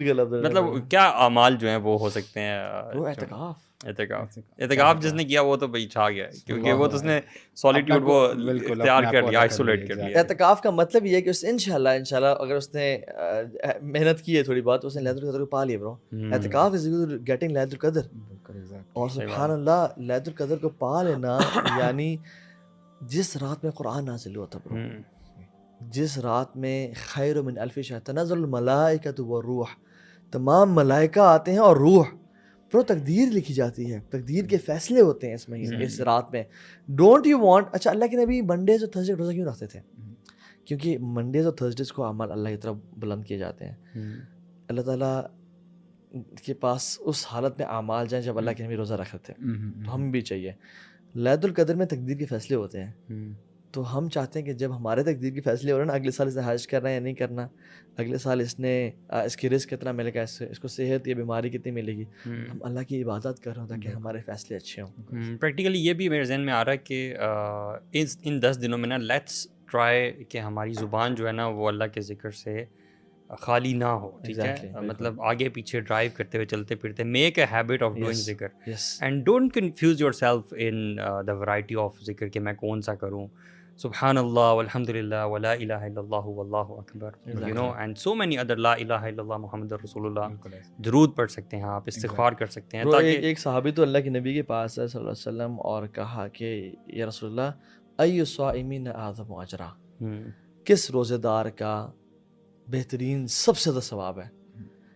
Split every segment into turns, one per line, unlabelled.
مطلب کیا اعمال جو ہیں وہ ہو سکتے ہیں؟
وہ
اعتکاف جس نے کیا وہ تو بھائی چھا گیا، کیونکہ وہ تو اس نے سولیٹیوڈ وہ اختیار کر لیا، آئسولیٹ کر لیا۔
اعتکاف کا مطلب یہ ہے کہ اس انشاءاللہ اگر اس نے محنت کی ہے تھوڑی بات، اس نے لیلۃ القدر کو پا لیا برو۔ اعتکاف از گیٹنگ لیلۃ القدر، اور سبحان اللہ لیلۃ القدر کو پا لینا یعنی جس رات میں قرآن نازل ہوا تھا برو، جس رات میں خیر من الف شہر تنزل الملائکۃ والروح، تمام ملائکہ آتے ہیں اور روح، پرو تقدیر لکھی جاتی ہے، تقدیر کے فیصلے ہوتے ہیں اس مہینے اس رات میں۔ ڈونٹ یو وانٹ، اچھا اللہ کے نبی منڈیز اور تھرسڈے روزہ کیوں رکھتے تھے؟ کیونکہ منڈیز اور تھرسڈیز کو اعمال اللہ کی طرف بلند کیے جاتے ہیں، اللہ تعالیٰ کے پاس اس حالت میں اعمال جائیں جب اللہ کے نبی روزہ رکھتے تھے، تو ہم بھی چاہیے۔ لیلۃ القدر میں تقدیر کے فیصلے ہوتے ہیں، تو ہم چاہتے ہیں کہ جب ہمارے تقدیر کے فیصلے ہو رہے ہیں نا، اگلے سال اس نے حج کرنا ہے یا نہیں کرنا، اگلے سال اس کی رزق کتنا ملے گا، اس کو صحت یا بیماری کتنی ملے گی، ہم اللہ کی عبادت کر رہے ہوں تاکہ ہمارے فیصلے اچھے ہوں۔
پریکٹیکلی یہ بھی میرے ذہن میں آ رہا ہے کہ ان 10 دنوں میں نا لیٹس ٹرائی کہ ہماری زبان جو ہے نا وہ اللہ کے ذکر سے خالی نہ ہو، ٹھیک ہے؟ مطلب آگے پیچھے ڈرائیو کرتے ہوئے چلتے پھرتے، make a habit of doing ذکر، and don't confuse yourself in the variety of ذکر کہ میں کون سا کروں۔ سبحان اللہ والحمد للہ ولا الہ الا اللہ واللہ اکبر، you know, and so many other, لا الہ الا اللہ محمد رسول اللہ، درود پڑھ سکتے ہیں آپ، استغفار کر سکتے ہیں۔ تاکہ
ایک صحابی تو اللہ کے نبی کے پاس ہے صلی اللہ علیہ وسلم اور کہا کہ یا رسول اللہ ای الصائمین اعظم اجرا، کس روزے دار کا بہترین سب سے زیادہ ثواب ہے؟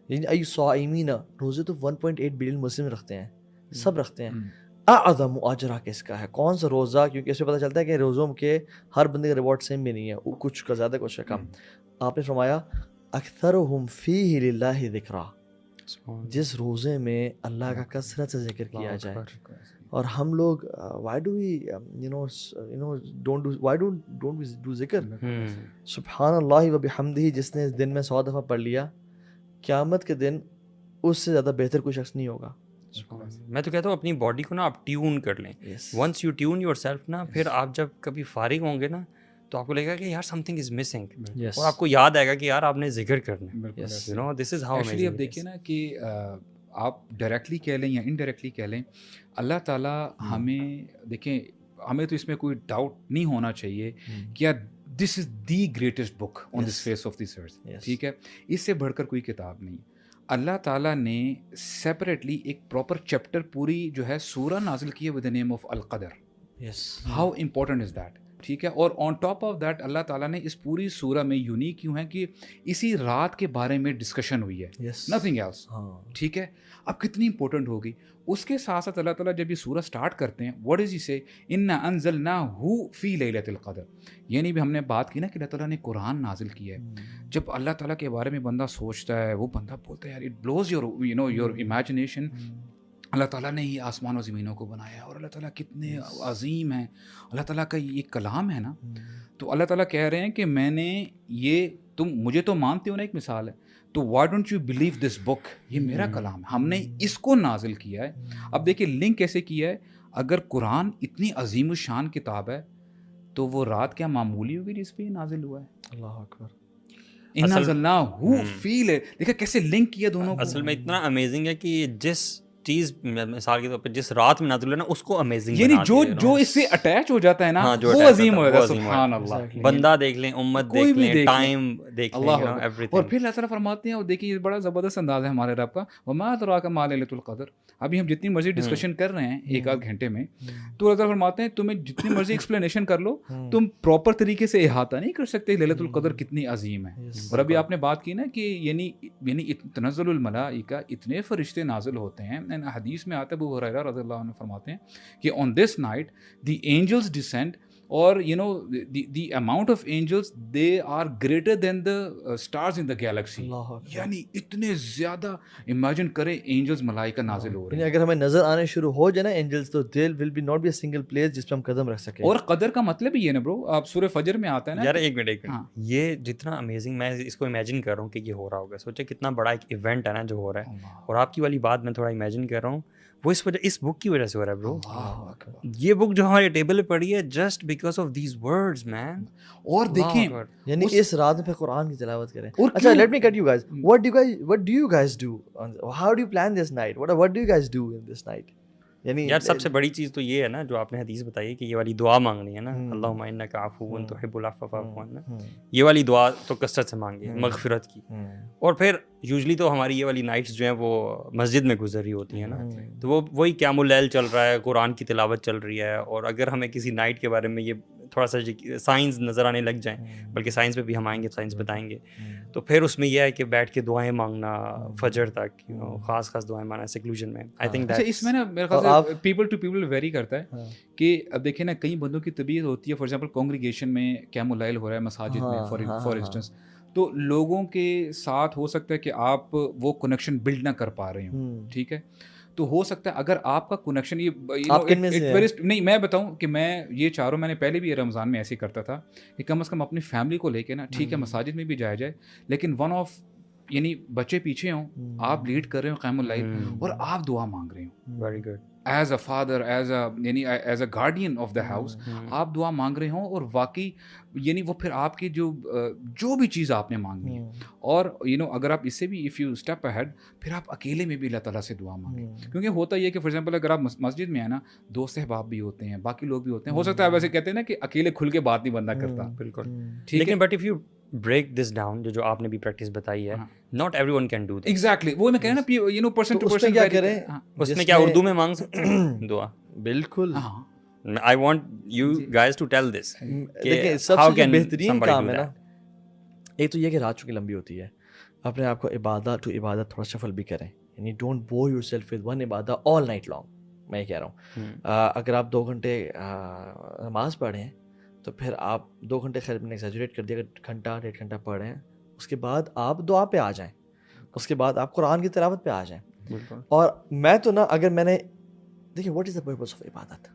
یعنی ای الصائمین، روزے تو 1.8 بلین مسلم رکھتے ہیں، سب رکھتے ہیں، اعظم اجرا کس کا ہے، کون سا روزہ؟ کیونکہ اس سے پتہ چلتا ہے کہ روزوں کے ہر بندے کا ریوارڈ سیم بھی نہیں ہے، کچھ کا زیادہ کچھ کا کم۔ آپ نے فرمایا اکثرہم فیہ للہ ذکرا، جس روزے میں اللہ کا کثرت سے ذکر کیا جائے۔ اور ہم لوگ why do we don't we do ذکر؟ سبحان اللہ و بحمدہ، جس نے اس دن میں 100 دفعہ پڑھ لیا، قیامت کے دن اس سے زیادہ بہتر کوئی شخص نہیں ہوگا۔
میں تو کہتا ہوں اپنی باڈی کو نا آپ ٹیون کر لیں، once you tune yourself نا، پھر آپ جب کبھی فارغ ہوں گے نا تو آپ کو لگے گا کہ یار سم تھنگ از مسنگ، اور آپ کو یاد آئے گا کہ یار آپ نے ذکر کرنا ہے، you know, this is how
actually اب دیکھیے نا کہ آپ ڈائریکٹلی کہہ لیں یا انڈائریکٹلی کہہ لیں، اللہ تعالیٰ ہمیں، دیکھیں ہمیں تو اس میں کوئی ڈاؤٹ نہیں ہونا چاہیے کہ یار this is the greatest book on this face of this earth, ٹھیک ہے؟ اس سے بڑھ کر کوئی کتاب نہیں۔ اللہ تعالیٰ نے سیپریٹلی ایک پراپر چیپٹر پوری جو ہے سورہ نازل کی ہے ود دا نیم آف القدر۔ ہاؤ امپورٹنٹ از دیٹ، ٹھیک ہے؟ اور آن ٹاپ آف دیٹ اللہ تعالیٰ نے اس پوری سورہ میں یونیک کیوں ہے کہ اسی رات کے بارے میں ڈسکشن ہوئی ہے، نتھنگ ایلس، ٹھیک ہے؟ اب کتنی امپورٹنٹ ہوگی۔ اس کے ساتھ ساتھ اللہ تعالیٰ جب یہ سورہ سٹارٹ کرتے ہیں، واٹ از ہی سے، انا انزلناہ فی لیلۃ القدر، یعنی بھی ہم نے بات کی نا کہ اللہ تعالیٰ نے قرآن نازل کیا ہے۔ جب اللہ تعالیٰ کے بارے میں بندہ سوچتا ہے، وہ بندہ بولتا ہے یار اٹ بلوز یور امیجنیشن، اللہ تعالیٰ نے ہی آسمان و زمینوں کو بنایا ہے، اور اللہ تعالیٰ کتنے عظیم ہیں، اللہ تعالیٰ کا یہ کلام ہے نا۔ تو اللہ تعالیٰ کہہ رہے ہیں کہ میں نے یہ، تم مجھے تو مانتے ہو نا، ایک مثال ہے، تو why don't you believe this book, یہ میرا کلام ہے، ہم نے اس کو نازل کیا ہے۔ اب دیکھیں لنک کیسے کیا ہے، اگر قرآن اتنی عظیم الشان کتاب ہے تو وہ رات کیا معمولی ہوگی جس پہ نازل ہوا ہے؟
اللہ اکبر۔
دیکھا کیسے لنک کیا دونوں کو۔
اصل میں اتنا امیزنگ ہے کہ جس چیز مثال کے طور پہ جس رات میں نازل ہوا نا اس کو امیزنگ،
یعنی جو اس سے اٹیچ ہو جاتا ہے نا وہ عظیم ہو جاتا ہے۔ سبحان اللہ،
بندہ دیکھ لیں، امت دیکھ لیں، ٹائم دیکھ لیں،
اور پھر اللہ تعالیٰ فرماتے ہیں، اور دیکھیے یہ بڑا زبردست انداز ہے ہمارے رب کا، وما ادراک ما لیلۃ القدر۔ ابھی ہم جتنی مرضی ڈسکشن کر رہے ہیں ایک آدھ گھنٹے میں، تو اللہ تعالیٰ فرماتے ہیں تمہیں جتنی مرضی ایکسپلینیشن کر لو، تم پراپر طریقے سے احاطہ نہیں کر سکتے لیلۃ القدر کتنی عظیم ہے۔ اور ابھی آپ نے بات کی نا کہ یعنی تنزل الملائکہ، اتنے فرشتے نازل ہوتے ہیں۔ حدیث میں آتا ہے، ابو ہریرہ رضی اللہ عنہ فرماتے ہیں کہ on this night the angels descend، اور you know the amount of angels they are greater than the stars in the galaxy، یعنی اتنے زیادہ امیجن کریں اینجلز ملائکہ نازل ہو رہے ہیں۔
یعنی اگر ہمیں نظر آنے شروع ہو جائے نا اینجلز، تو there will be not be a single place جس پہ ہم قدم رکھ سکیں۔
اور قدر کا مطلب ہی ہے نا برو، آپ سورہ فجر میں آتا ہے نا۔
یار ایک منٹ، یہ جتنا امیزنگ میں اس کو امیجن کر رہا ہوں کہ یہ ہو رہا ہوگا، سوچے کتنا بڑا ایک ایونٹ ہے نا جو ہو رہا ہے، اور آپ کی والی بات میں تھوڑا امیجن کر رہا ہوں، وہ اس بک کی وجہ سے ہو رہا ہے برو. یہ بک جو ہمارے ٹیبل پہ پڑی ہے just because of these words man.
اور دیکھیں
یعنی اس رات میں پھر قرآن کی تلاوت کریں. اچھا let me cut you guys, what do you guys do, how do you plan this night, what do you guys do in this night؟ یعنی
یار سب سے بڑی چیز تو یہ ہے نا جو آپ نے حدیث بتائی کہ یہ والی دعا مانگنی ہے نا, اللہم انک عفو تحب العفو فاعف عنا, یہ والی دعا تو کثرت سے مانگی مغفرت کی. اور پھر یوزلی تو ہماری یہ والی نائٹس جو ہیں وہ مسجد میں گزر رہی ہوتی ہیں نا, تو وہ وہی قیام اللیل چل رہا ہے, قرآن کی تلاوت چل رہی ہے. اور اگر ہمیں کسی نائٹ کے بارے میں یہ تھوڑا سا سائنس نظر آنے لگ جائیں, بلکہ سائنس پہ بھی ہم آئیں گے, سائنس بتائیں گے, تو پھر اس میں یہ ہے کہ بیٹھ کے دعائیں مانگنا فجر تک, خاص دعائیں مانگنا سیکلوژن میں. آئی تھنک
اس میں نا میرے خیال سے پیپل ٹو پیپل ویری کرتا ہے کہ اب دیکھیں نا کئی بندوں کی طبیعت ہوتی ہے, فار ایگزامپل کانگریگیشن میں قیام اللیل ہو رہا ہے مساجد میں فار انسٹنس, تو لوگوں کے ساتھ ہو سکتا ہے کہ آپ وہ کنیکشن بلڈ نہ کر پا رہے ہوں, ٹھیک ہے. تو ہو سکتا ہے اگر آپ کا کنیکشن نہیں, میں بتاؤں کہ میں یہ چاہ رہا ہوں, میں نے پہلے بھی رمضان میں ایسے ہی کرتا تھا کہ کم از کم اپنی فیملی کو لے کے نا, ٹھیک ہے مساجد میں بھی جایا جائے, لیکن ون آف یعنی بچے پیچھے ہوں, آپ لیڈ کر رہے ہو قیام اللیل اور آپ دعا مانگ رہے ہوں.
Very good.
As a father, as a guardian of the house آپ دعا مانگ رہے ہوں, اور واقعی یعنی وہ پھر آپ کی جو بھی چیز آپ نے مانگنی ہے, اور اگر آپ اس سے بھی اف یو اسٹیپ اہیڈ, پھر آپ اکیلے میں بھی اللہ تعالیٰ سے دعا مانگیں. کیونکہ ہوتا یہ کہ فار ایگزامپل اگر آپ مسجد میں ہیں نا, دوست احباب بھی ہوتے ہیں, باقی لوگ بھی ہوتے ہیں, ہو سکتا ہے ویسے کہتے ہیں نا کہ اکیلے کھل کے بات نہیں بندہ کرتا.
بالکل ٹھیک ہے, but if you break this down, جو آپ نے بھی پریکٹس بتائی ہے, not everyone can do that.
Exactly, وہ میں کہہ رہا نا person to person
کیا کریں,
اس میں کیا اردو میں مانگ سکتے ہیں دعا؟
بالکل.
I want you guys to tell this.
دیکھیں سب سے بہترین کام ہے نا, ایک تو یہ کہ رات چونکہ لمبی ہوتی ہے, اپنے آپ کو عبادت ٹو عبادت تھوڑا شفل بھی کریں, یعنی don't bore yourself with one عبادت آل نائٹ لانگ. میں یہ کہہ رہا ہوں اگر آپ 2 گھنٹے نماز پڑھیں تو پھر آپ 2 گھنٹے خیر میں نے ایگزیجریٹ کر دیا, اگر گھنٹہ 1.5 گھنٹہ پڑھ رہے ہیں, اس کے بعد آپ دعا پہ آ جائیں, اس کے بعد آپ قرآن کی تلاوت پہ آ جائیں. اور میں تو نا اگر میں نے دیکھیں what is the purpose of عبادت,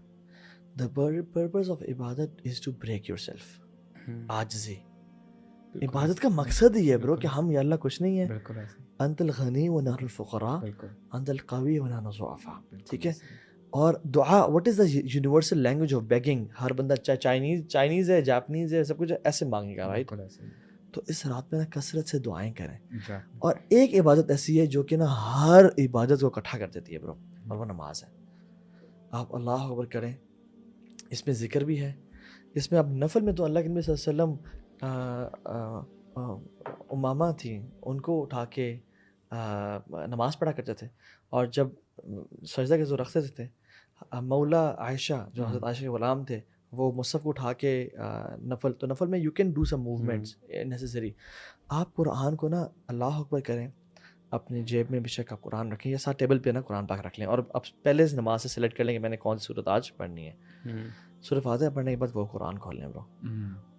دا پرپز آف عبادت از ٹو بریک یور سیلف. عاجزی عبادت کا مقصد ہی ہے برو کہ ہم یا اللہ کچھ نہیں ہے, انت الغنی و نحن الفقراء انت القوی و نحن الضعفاء, ٹھیک ہے. اور دعا what is the universal language of begging. ہر بندہ چاہے چائنیز ہے, جاپنیز ہے, سب کچھ ایسے مانگے گا, رائٹ. تو اس رات میں نا کثرت سے دعائیں کریں. اور ایک عبادت ایسی ہے جو کہ نا ہر عبادت کو اکٹھا کر دیتی ہے برو, اور وہ نماز ہے. آپ اللہ اکبر کریں, اس میں ذکر بھی ہے, اس میں آپ نفل میں تو اللہ کے نبی صلی اللہ علیہ وسلم امامہ تھیں, ان کو اٹھا کے نماز پڑھا کرتے تھے, اور جب سجدہ کے جو رکھتے تھے مولا عائشہ جو حضرت عائشہ کے غلام تھے, وہ مصحف کو اٹھا کے نفل, تو نفل میں you can do some movements necessary. آپ قرآن کو نا اللہ اکبر کریں, اپنی جیب میں بے شک آپ قرآن رکھیں, یا ساتھ ٹیبل پہ نا قرآن پاک رکھ لیں, اور اب پہلے سے نماز سے سلیکٹ کر لیں کہ میں نے کون سی صورت آج پڑھنی ہے. سورہ فاتحہ پڑھنے کے بعد وہ قرآن کھول لیں برو,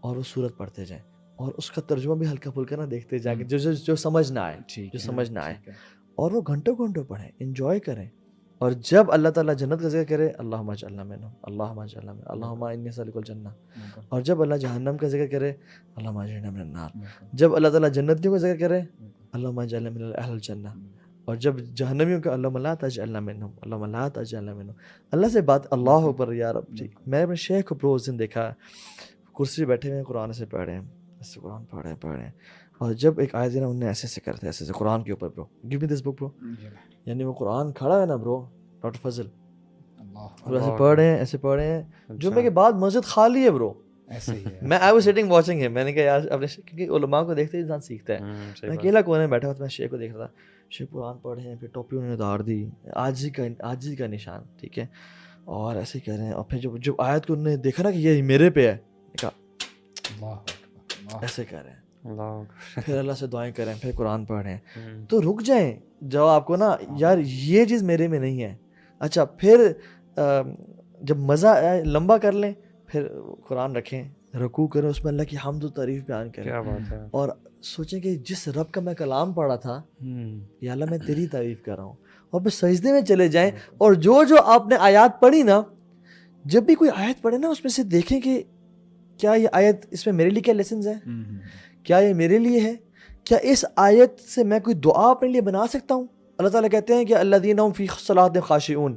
اور وہ صورت پڑھتے جائیں, اور اس کا ترجمہ بھی ہلکا پھلکا نہ دیکھتے جا کے, جو سمجھ نہ آئے, جو سمجھ نہ آئے, اور وہ گھنٹوں گھنٹوں پڑھیں, انجوائے کریں. اور جب اللہ تعالیٰ جنت کا ذکر کرے, اللہم اجعلنا منہم, اللہم اجعلنا منہم, اللہم انی اسألک الجنہ. اور جب اللہ جہنم کا ذکر کرے, اللہم اجرنا من النار. جب اللہ تعالیٰ جنتیوں کا ذکر کرے, اللہم اجعلنا من اہل الجنہ. اور جب جہنمیوں کا اللہم لا تجعلنا منہم, اللہم لا تجعلنا منہم. اللہ سے بات اللہ اکبر یا رب. میں نے اپنے شیخ کو اس دن دیکھا, کرسی پہ بیٹھے ہوئے قرآن سے پڑھ رہے ہیں, ایسے قرآن پڑھ رہے ہیں, اور جب ایک آیت ہے نا, انہوں نے ایسے کرتے ایسے قرآن کے اوپر, برو گیو می دس بک برو, یعنی وہ قرآن کھڑا ہے نا برو, ڈاکٹر فضل, ایسے پڑھ رہے ہیں, جمعے کے بعد مسجد خالی ہے برو. میں آئی واز سٹنگ واچنگ ہم, میں نے کہا یار اپنے, کیونکہ علماء کو دیکھتے انسان سیکھتا ہے. میں اکیلا کونے میں بیٹھا ہوا تھا, میں شیخ کو دیکھ رہا تھا, شیخ قرآن پڑھ رہے ہیں, پھر ٹوپی انہوں نے اتار دی, عاجزی کا نشان, ٹھیک ہے, اور ایسے کہہ رہے ہیں. اور پھر جب آیت کو انہوں نے دیکھا نا کہ یہ میرے پہ ہے, ایسے کہہ رہے ہیں, پھر اللہ سے دعائیں کریں, پھر قرآن پڑھ رہے ہیں, تو رک جائیں. جب آپ کو نا یار یہ چیز میرے میں نہیں ہے, اچھا پھر جب مزہ آئے لمبا کر لیں, پھر قرآن رکھیں, رکوع کریں, اس میں اللہ کی حمد و تعریف بیان کریں, اور سوچیں کہ جس رب کا میں کلام پڑھا تھا, یا اللہ میں تیری تعریف کر رہا ہوں, اور پھر سجدے میں چلے جائیں. اور جو آپ نے آیات پڑھی نا, جب بھی کوئی آیت پڑھے نا, اس میں سے دیکھیں کہ کیا یہ آیت, اس میں میرے لیے کیا لیسنز ہیں, کیا یہ میرے لیے ہے, کیا اس آیت سے میں کوئی دعا اپنے لیے بنا سکتا ہوں. اللہ تعالیٰ کہتے ہیں کہ الذین هم فی صلاتہم خاشعون,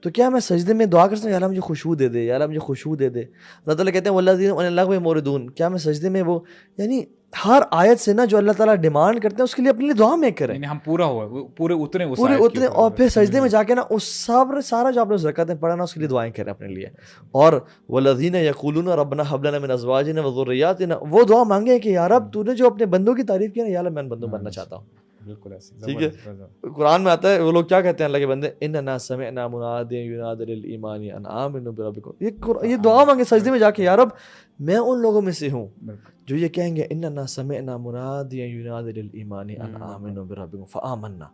تو کیا میں سجدے میں دعا کر سکتا ہوں یا اللہ مجھے خشوع دے دے، یا اللہ مجھے خشوع دے دے؟ اللہ تعالیٰ کہتے ہیں والذین عن اللغو معرضون، کیا میں سجدے میں وہ، یعنی ہر آیت سے نا جو اللہ تعالیٰ ڈیمانڈ کرتے ہیں اس کے لیے اپنے لیے دعا میں کریں،
یعنی ہم پورا ہوا پورے اترے
اور پھر سجدے میں جا کے نا اس سارا جو آپ نے زکاتیں پڑھا نا اس کے لیے دعائیں کریں اپنے لیے. اور والذین یقولون ربنا ھب لنا من ازواجنا وذریاتنا، وہ دعا مانگے کہ یا رب تو نے جو اپنے بندوں کی تعریف کی نا، یا اللہ میں ان بندوں بننا چاہتا ہوں.
بالکل ایسے
ٹھیک ہے. قرآن میں آتا ہے وہ لوگ کیا کہتے ہیں اللہ کے بندے، اننا سمعنا منادیا ینادی للایمان ان آمنوا بربکم، یہ دعا مانگے سجدے میں جا کے، یا رب میں ان لوگوں میں سے ہوں جو یہ کہیں گے اننا سمعنا منادیا ینادی للایمان ان آمنوا بربکم فآمنا.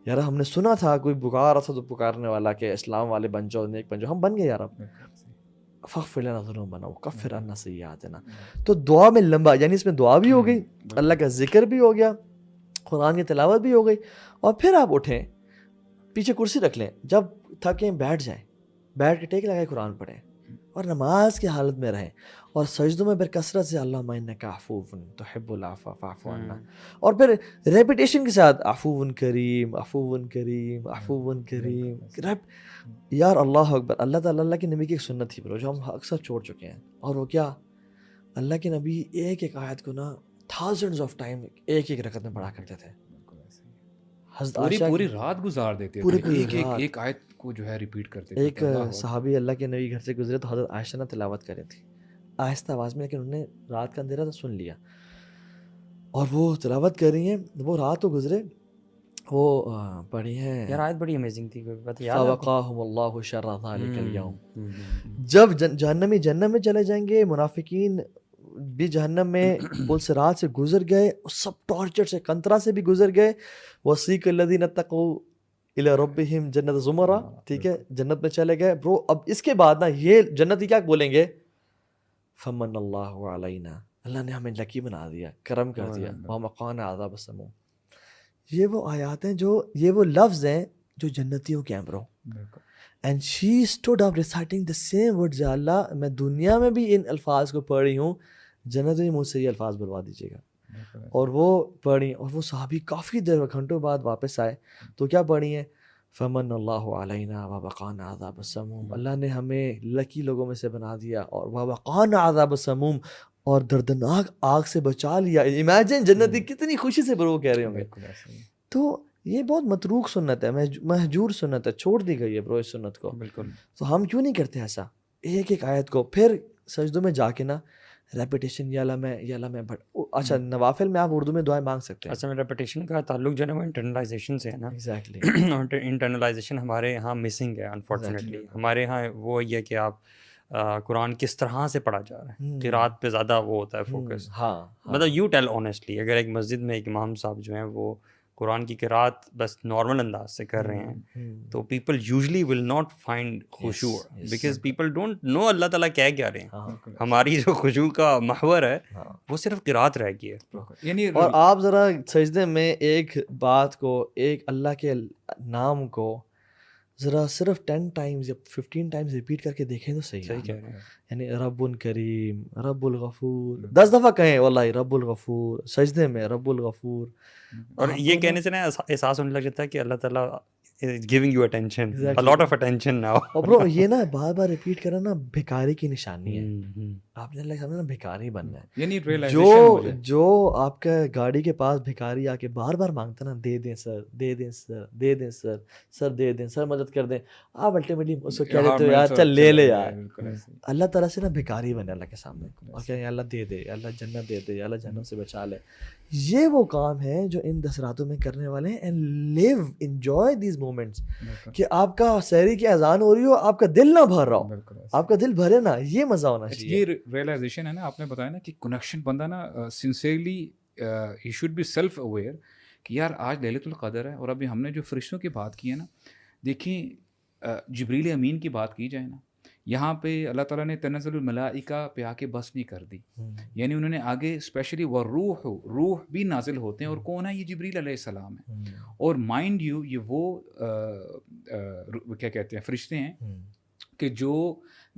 یار ہم نے سنا تھا کوئی پکار رہا تھا تو پکارنے والا کہ اسلام والے بن جاؤ، نیک بن جاؤ، ہم بن گئے یا رب. فاغفر لنا ذنوبنا وکفر عنا سیئاتنا. تو دعا میں لمبا، یعنی اس میں دعا بھی ہو گئی، اللہ کا ذکر بھی ہو گیا، قرآن کی تلاوت بھی ہو گئی، اور پھر آپ اٹھیں، پیچھے کرسی رکھ لیں، جب تھکیں بیٹھ جائیں، بیٹھ کے ٹیک لگائے قرآن پڑھیں، اور نماز کی حالت میں رہیں، اور سجدوں میں برکثرت سے اللہم انک عفو تحب العفو فاعف عنا، اور پھر ریپیٹیشن کے ساتھ عفو کریم عفو کریم عفو کریم. یار اللہ اکبر. اللہ تعالیٰ، اللہ کے نبی کی ایک سنت تھی برو جو ہم اکثر چھوڑ چکے ہیں، اور وہ کیا، اللہ کے نبی ایک ایک آیت کو نا thousands of time ایک ایک رکعت میں پڑھا کرتے تھے.
پوری رات گزار دیتے تھے، ایک آیت کو جو ہے ریپیٹ کرتے تھے.
ایک صحابی اللہ کے نبی گھر سے گزرے تو حضرت عائشہ نے تلاوت کری تھی آہستہ آواز میں، لیکن انہوں نے رات کا اندھیرا تو سن لیا، اور وہ تلاوت کر رہی ہیں. وہ رات کو گزرے، وہ پڑھی ہیں
یار آیت بڑی امیزنگ تھی، کوئی بات یاد
فوقاہم اللہ شر ذلک اليوم. جب جہنمی جہنم میں چلے جائیں گے، منافقین بھی جہنم میں پلسرات سے گزر گئے، سب ٹارچر سے کنترا سے بھی گزر گئے. وسیق الذین اتقوا الی ربہم جنت زمرہ، ٹھیک ہے، جنت میں چلے گئے. برو اب اس کے بعد نا یہ جنتی کیا بولیں گے، فمن اللہ علینا، اللہ نے ہمیں لکی بنا دیا، کرم کر دیا، ووقانا عذاب السموم. یہ وہ آیات ہیں، جو یہ وہ لفظ ہیں جو جنتیوں کے ہیں برو. And she stood up reciting the same words. یا اللہ میں دنیا میں بھی ان الفاظ کو پڑھی ہوں، جنت میں مجھ سے یہ الفاظ بلوا دیجیے گا. اور وہ پڑھی، اور وہ صحابی کافی دیر گھنٹوں بعد واپس آئے تو کیا پڑھی ہیں، فمن اللہ علینا ووقانا عذاب السموم، اللہ نے ہمیں لکی لوگوں میں سے بنا دیا، اور ووقانا عذاب السموم، اور دردناک آگ سے بچا لیا. امیجن جنتی کتنی خوشی سے برو کہہ رہے ہوں گے. تو یہ بہت متروک سنت ہے، مہجور سنت ہے، چھوڑ دی گئی ہے برو اس سنت کو.
بالکل.
تو ہم کیوں نہیں کرتے ایسا، ایک ایک آیت کو پھر سجدوں میں جا کے نا ریپیٹیشن، یا اللہ میں اچھا نوافل میں آپ اردو میں دعائیں مانگ سکتے ہیں.
اصل میں ریپیٹیشن کا تعلق جو ہے نا وہ انٹرنلائزیشن سے ہے نا.
ایگزیکٹلی.
اور انٹرنلائزیشن ہمارے یہاں مسنگ ہے انفارچونیٹلی. ہمارے یہاں وہ یہ کہ آپ قرآن کس طرح سے پڑھا جا رہا ہے، قرأت پہ زیادہ وہ ہوتا ہے فوکس.
ہاں
مطلب یو ٹیل آنیسٹلی، اگر ایک مسجد میں ایک امام صاحب جو ہیں وہ قرآن کی قرأت بس نارمل انداز سے کر رہے ہیں تو people usually will not find خشوع، بیکاز پیپل ڈونٹ نو اللہ تعالیٰ کیا کہہ رہے ہیں. ہماری جو خشوع کا محور ہے وہ صرف قرأت رہ گئی ہے.
اور آپ ذرا سجدے میں ایک بات کو، ایک اللہ کے نام کو ذرا صرف 10 ٹائمز یا 15 ٹائمز ریپیٹ کر کے دیکھیں تو صحیح
کہہ رہے ہیں.
یعنی رب کریم، رب الغفور 10 دفعہ کہیں واللہ رب الغفور، سجدے میں رب الغفور.
اور یہ کہنے سے نا احساس ہونے لگ جاتا ہے کہ اللہ تعالیٰ is giving you attention, a lot of attention now.
اور برو یہ نا بار بار ریپیٹ کرنا نا بھکاری کی نشانی ہے. آپ نے اللہ سامنے نا بھکاری بننا ہے.
یعنی
جو آپ کا گاڑی کے پاس بھکاری آ کے بار بار مانگتا نا، دے دیں سر، دے دیں سر، دے دیں سر، سر دے دیں سر، مدد کر دیں، آپ الٹیمیٹلی اس کو کہہ دیتے ہو یار چل لے لے یار. اللہ تعالیٰ سے نا بھکاری بنے اللہ کے سامنے، اور کہ اللہ دے دے، اللہ جنت دے دے، اللہ جہنم سے بچا لے. یہ وہ کام ہے جو ان 10 راتوں میں کرنے والے ہیں. And live enjoy these moments, کہ آپ کا سحری کی اذان ہو رہی ہو، آپ کا دل نہ بھر رہا ہو، آپ کا دل بھرے نا، یہ مزہ ہونا چاہیے.
یہ ریئلائزیشن ہے نا، آپ نے بتایا نا کہ کنیکشن بندہ نا sincerely he should be self aware کہ یار آج لیلۃ القدر ہے. اور ابھی ہم نے جو فرشتوں کی بات کی ہے نا، دیکھیں جبریل امین کی بات کی جائے نا، یہاں پہ اللہ تعالیٰ نے تنزل الملائکہ پہ آ کے بس نہیں کر دی، یعنی انہوں نے آگے اسپیشلی وہ روح بھی نازل ہوتے ہیں. اور کون ہے یہ؟ جبریل علیہ السلام ہے. اور مائنڈ یو یہ وہ کیا کہتے ہیں فرشتے ہیں کہ جو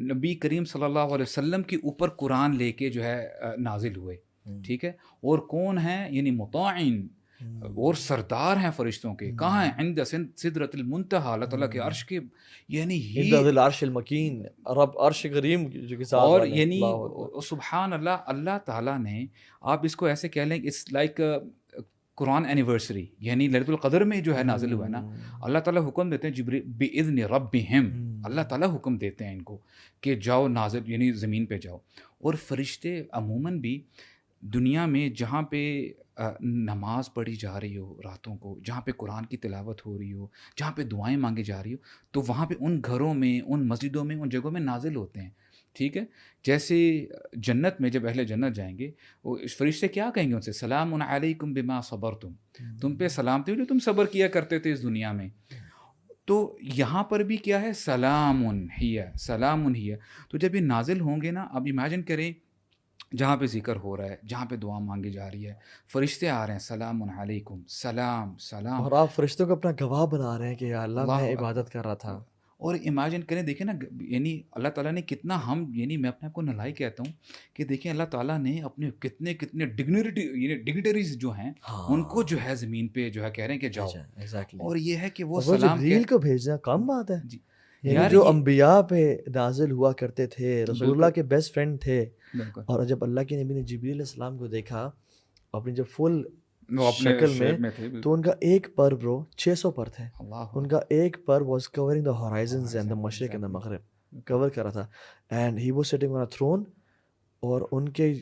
نبی کریم صلی اللہ علیہ وسلم کے اوپر قرآن لے کے جو ہے نازل ہوئے، ٹھیک ہے. اور کون ہیں؟ یعنی مطاعن، اور سردار ہیں فرشتوں کے. کہاں ہیں؟ عند سدرۃ المنتہا، اللہ تعالیٰ کے عرش کے، یعنی
عند العرش المکین، رب عرش کریم کے ساتھ.
اور یعنی سبحان اللہ، اللہ تعالیٰ نے، آپ اس کو ایسے کہہ لیں، اٹس لائک قرآن اینیورسری، یعنی لیلۃ القدر میں جو ہے نازل ہوا ہے نا، اللہ تعالیٰ حکم دیتے ہیں جبریل بِإِذْنِ رَبِّهِمْ، اللہ تعالیٰ حکم دیتے ہیں ان کو کہ جاؤ نازل، یعنی زمین پہ جاؤ. اور فرشتے عموماً بھی دنیا میں جہاں پہ نماز پڑھی جا رہی ہو راتوں کو، جہاں پہ قرآن کی تلاوت ہو رہی ہو، جہاں پہ دعائیں مانگی جا رہی ہو، تو وہاں پہ ان گھروں میں، ان مسجدوں میں، ان جگہوں میں نازل ہوتے ہیں. ٹھیک ہے، جیسے جنت میں جب اہل جنت جائیں گے، وہ فرشتے کیا کہیں گے ان سے؟ سلام علیکم بما صبرتم، تم پہ سلامتی ہو جو تم صبر کیا کرتے تھے اس دنیا میں. تو یہاں پر بھی کیا ہے؟ سلام ہی، سلام ہی. تو جب یہ نازل ہوں گے نا، اب امیجن کریں جہاں پہ ذکر ہو رہا ہے، جہاں پہ دعا مانگی جا رہی ہے، فرشتے آ رہے ہیں، سلام علیکم، سلام سلام،
اور آپ فرشتوں کو اپنا گواہ بنا رہے ہیں کہ یا اللہ میں عبادت کر رہا تھا.
اور امیجن کریں، دیکھیں نا، یعنی اللہ تعالیٰ نے کتنا، ہم یعنی میں اپنے آپ کو نلائی کہتا ہوں کہ دیکھیں اللہ تعالیٰ نے اپنے کتنے ڈگنیٹریز جو ہیں ان کو جو ہے زمین پہ جو ہے کہہ رہے ہیں کہ جاؤ. اور یہ ہے کہ وہ سلام
جبریل کو بھیجنا کم بات ہے. یعنی جو انبیاء پہ نازل ہوا کرتے تھے، رسول اللہ کے بیسٹ فرینڈ تھے، اور جب اللہ کے نبی نے جبریل علیہ السلام کو دیکھا اپنی جب فل شکل میں، تو ان کا ایک پر برو 600 پر تھے. ان کا ایک پر was covering the horizons and the مشرق اینڈ دا مغرب، کور کر رہا تھا. And he was sitting on a throne, اور ان کے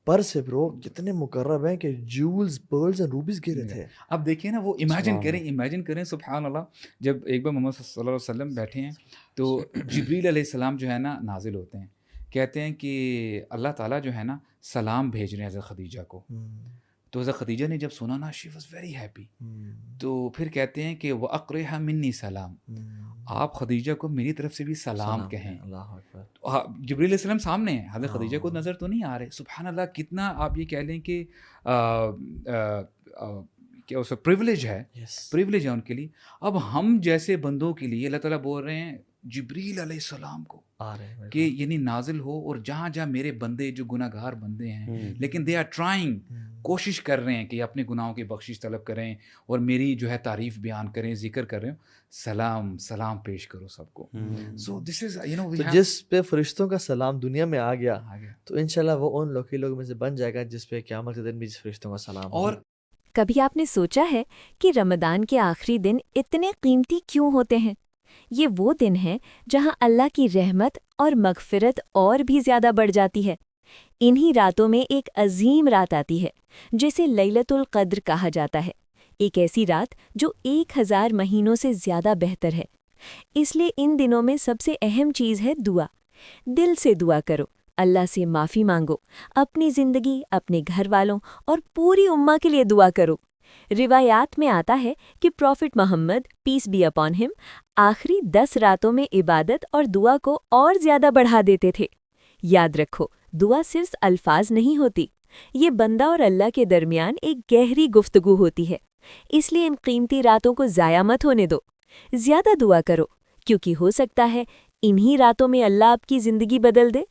پر سے برو کتنے مقرب ہیں کہ جولز، پرلز اینڈ روبیز گرے تھے.
اب دیکھیں نا، وہ امیجن کریں سبحان اللہ، جب ایک بار محمد صلی اللہ علیہ وسلم بیٹھے ہیں تو جبریل علیہ السلام جو ہے نا نازل ہوتے ہیں، کہتے ہیں کہ اللہ تعالیٰ جو ہے نا سلام بھیج رہے ہیں حضرت خدیجہ کو. تو حضرت خدیجہ نے جب سنا نا، شی واز ویری ہیپی. تو پھر کہتے ہیں کہ وَأَقْرِهَا مِنِّي سلام، آپ خدیجہ کو میری طرف سے بھی سلام کہیں. جبریل علیہ السلام سامنے ہیں، حضرت خدیجہ کو نظر تو نہیں آ رہے. سبحان اللہ، کتنا آپ یہ کہہ لیں کہ کیا اس پریولیج ہے ان کے لیے. اب ہم جیسے بندوں کے لیے اللہ تعالیٰ بول رہے ہیں جبریل علیہ السلام کو کہ یعنی نازل ہو، اور جہاں جہاں میرے بندے جو گناہ گار بندے ہیں، لیکن دے آر ٹرائنگ، کوشش کر رہے ہیں کہ اپنے گناہوں کی بخشش طلب کریں اور میری جو ہے تعریف بیان کریں، ذکر کر رہے ہوں، سلام پیش کرو سب کو. سو دس از
جس پہ فرشتوں کا سلام دنیا میں آ گیا تو انشاءاللہ وہ ان لوگوں میں سے بن جائے گا جس پہ قیامت کے دن بھی فرشتوں کا سلام.
اور کبھی آپ نے سوچا ہے کہ رمضان کے آخری دن اتنے قیمتی کیوں ہوتے ہیں؟ یہ وہ دن ہے جہاں اللہ کی رحمت اور مغفرت اور بھی زیادہ بڑھ جاتی ہے. انہی راتوں میں ایک عظیم رات آتی ہے جسے لیلۃ القدر کہا جاتا ہے، ایک ایسی رات جو 1000 مہینوں سے زیادہ بہتر ہے. اس لیے ان دنوں میں سب سے اہم چیز ہے دعا. دل سے دعا کرو، اللہ سے معافی مانگو، اپنی زندگی، اپنے گھر والوں اور پوری امہ کے لیے دعا کرو. روایات میں آتا ہے کہ prophet Muhammad peace be upon him آخری 10 راتوں میں عبادت اور دعا کو اور زیادہ بڑھا دیتے تھے. یاد رکھو، دعا صرف الفاظ نہیں ہوتی، یہ بندہ اور اللہ کے درمیان ایک گہری گفتگو ہوتی ہے. اس لیے ان قیمتی راتوں کو ضائع مت ہونے دو. زیادہ دعا کرو، کیونکہ ہو سکتا ہے انہی راتوں میں اللہ آپ کی زندگی بدل دے.